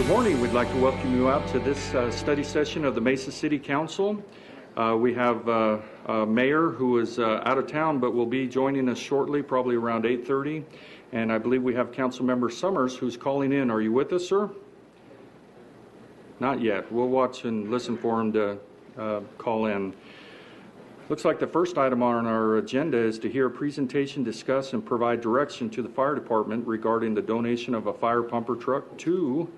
Good morning. We'd like to welcome you out to this study session of the Mesa City Council. We have a mayor who is out of town but will be joining us shortly, probably around 8:30. And I believe we have Councilmember Summers who's calling in. Are you with us, sir? Not yet. We'll watch and listen for him to call in. Looks like the first item on our agenda is to hear a presentation, discuss, and provide direction to the fire department regarding the donation of a fire pumper truck to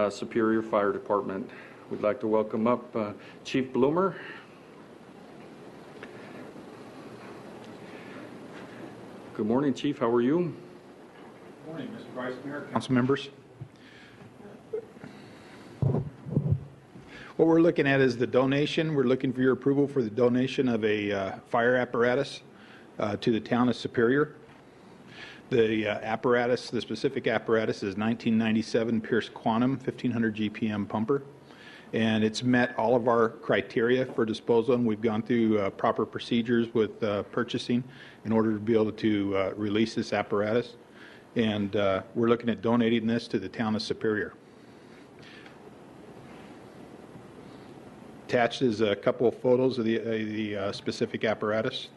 Superior Fire Department. We'd like to welcome up Chief Bloomer. Good morning, Chief. How are you? Good morning, Mr. Vice Mayor, council members. What we're looking at is the donation. We're looking for your approval for the donation of a fire apparatus to the town of Superior. The apparatus, the specific apparatus, is 1997 Pierce Quantum 1500 GPM pumper, and it's met all of our criteria for disposal, and we've gone through proper procedures with purchasing in order to be able to release this apparatus, and we're looking at donating this to the town of Superior. Attached is a couple of photos of the specific apparatus.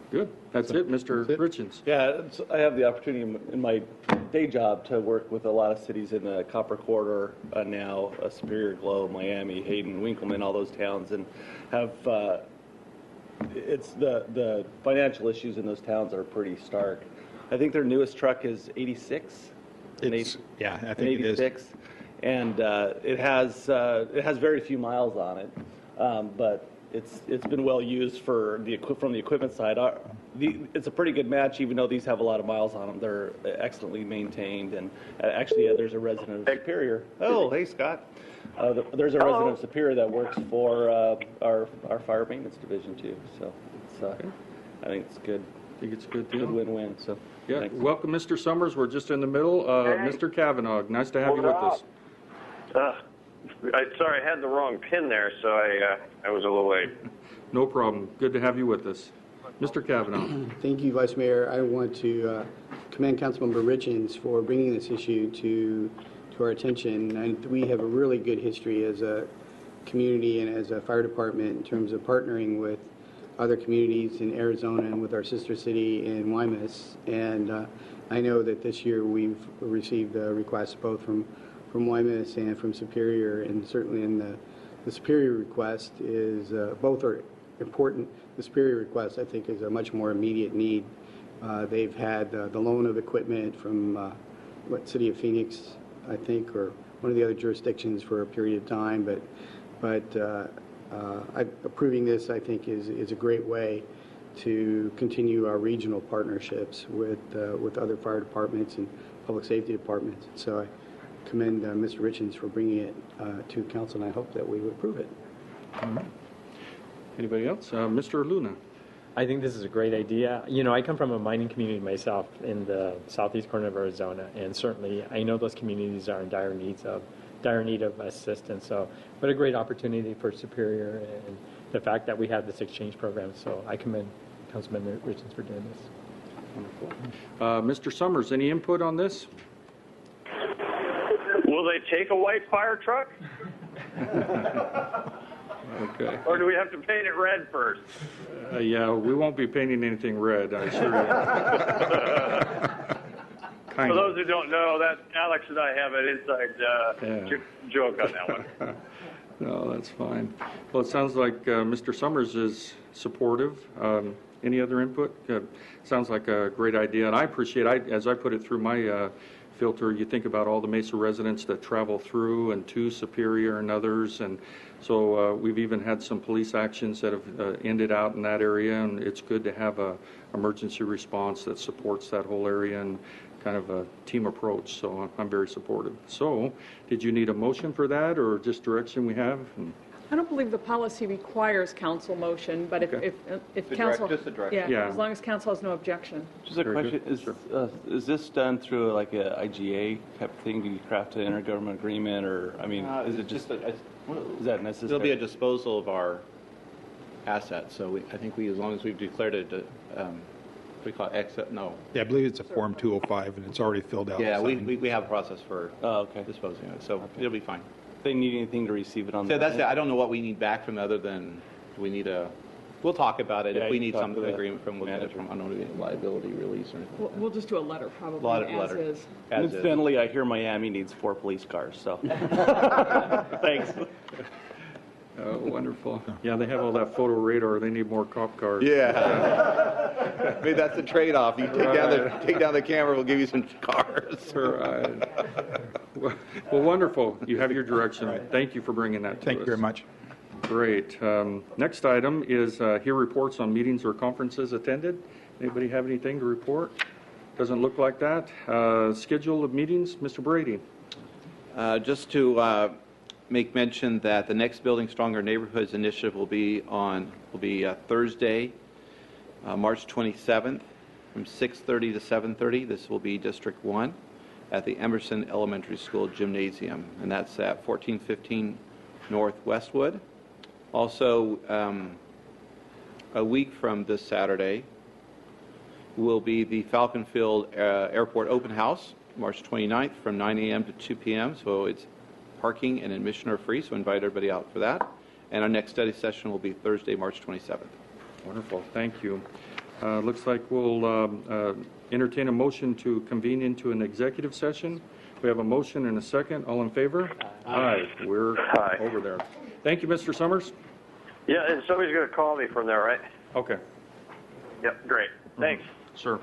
Good. That's it, Mr. Richens. Yeah, I have the opportunity in my day job to work with a lot of cities in the Copper Corridor now, Superior, Globe, Miami, Hayden, Winkleman, all those towns, and have it's the financial issues in those towns are pretty stark. I think their newest truck is 86. Yeah, I think 86, it is. And it has very few miles on it, but it's been well used for from the equipment side. It's a pretty good match, even though these have a lot of miles on them. They're excellently maintained, and actually, there's a resident of Superior. Oh, hey, Scott. There's a resident of Superior that works for our fire maintenance division too. So it's, I think it's good. I think it's a good deal. Good win-win. So yeah, thanks. Welcome, Mr. Summers. We're just in the middle. Mr. Kavanaugh, nice to have you with us. Sorry, I had the wrong pin there, so I was a little late. No problem. Good to have you with us. Mr. Kavanaugh. Thank you, Vice Mayor. I want to commend Councilmember Richens for bringing this issue to our attention. And we have a really good history as a community and as a fire department in terms of partnering with other communities in Arizona and with our sister city in Guaymas. And I know that this year we've received requests both from Guaymas and from Superior, and certainly in the Superior request is both are important. The Superior request, I think, is a much more immediate need. They've had the loan of equipment from City of Phoenix, I think, or one of the other jurisdictions for a period of time, but approving this, I think, is a great way to continue our regional partnerships with other fire departments and public safety departments. So I commend Mr. Richens for bringing it to council, and I hope that we would approve it. All right. Anybody else? Mr. Luna. I think this is a great idea. You know, I come from a mining community myself in the southeast corner of Arizona, and certainly I know those communities are in dire need of assistance. So, what a great opportunity for Superior, and the fact that we have this exchange program. So, I commend Councilman Richens for doing this. Wonderful. Mr. Summers, any input on this? Will they take a white fire truck? Okay. Or do we have to paint it red first? Yeah, we won't be painting anything red, I assure you. For those who don't know, that Alex and I have an inside joke on that one. No, that's fine. Well, it sounds like Mr. Summers is supportive. Any other input? Sounds like a great idea, and I appreciate it. As I put it through my filter, you think about all the Mesa residents that travel through and to Superior and others, and so we've even had some police actions that have ended out in that area, and it's good to have a emergency response that supports that whole area and kind of a team approach. So I'm very supportive. So did you need a motion for that, or just direction we have? I don't believe the policy requires council motion, but if council, just the direction. Yeah. as long as council has no objection. Just a Very question: good. is this done through like a IGA type of thing? Do you craft an intergovernmental agreement, or I mean, is it just is that necessary? There'll be a disposal of our assets. So I think as long as we've declared it we call it exit, no. Yeah, I believe it's a Form 205, and it's already filled out. Yeah, and signed. we have a process for Oh, okay. disposing of it, so it'll be fine. If they need anything to receive it on. So that's it. I don't know what we need back from other than, we need we'll talk about it. Yeah, If we you need talk some to the agreement from, we'll get it manager. from, I don't know, liability release or anything. We'll just do a letter, probably, as Letter. is. And As is. incidentally, I hear Miami needs 4 police cars, so. Thanks. Wonderful. Yeah, they have all that photo radar. They need more cop cars. Yeah. Maybe that's the trade-off. You take down the camera, we'll give you some cars. Right. Well, wonderful. You have your direction. Thank you for bringing that to us. Thank you very much. Great. Next item is hear reports on meetings or conferences attended. Anybody have anything to report? Doesn't look like that. Schedule of meetings, Mr. Brady. Just to make mention that the next Building Stronger Neighborhoods initiative will be Thursday, March 27th, from 6:30 to 7:30. This will be District 1 at the Emerson Elementary School Gymnasium, and that's at 1415 North Westwood. Also, a week from this Saturday will be the Falcon Field Airport Open House, March 29th, from 9 a.m. to 2 p.m. So it's parking and admission are free, so invite everybody out for that. And our next study session will be Thursday, March 27th. Wonderful. Thank you. Looks like we'll entertain a motion to convene into an executive session. We have a motion and a second. All in favor? Aye. We're Aye. over there. Thank you, Mr. Summers. Yeah, and somebody's going to call me from there, right? Okay. Yep, great. Thanks. Sure.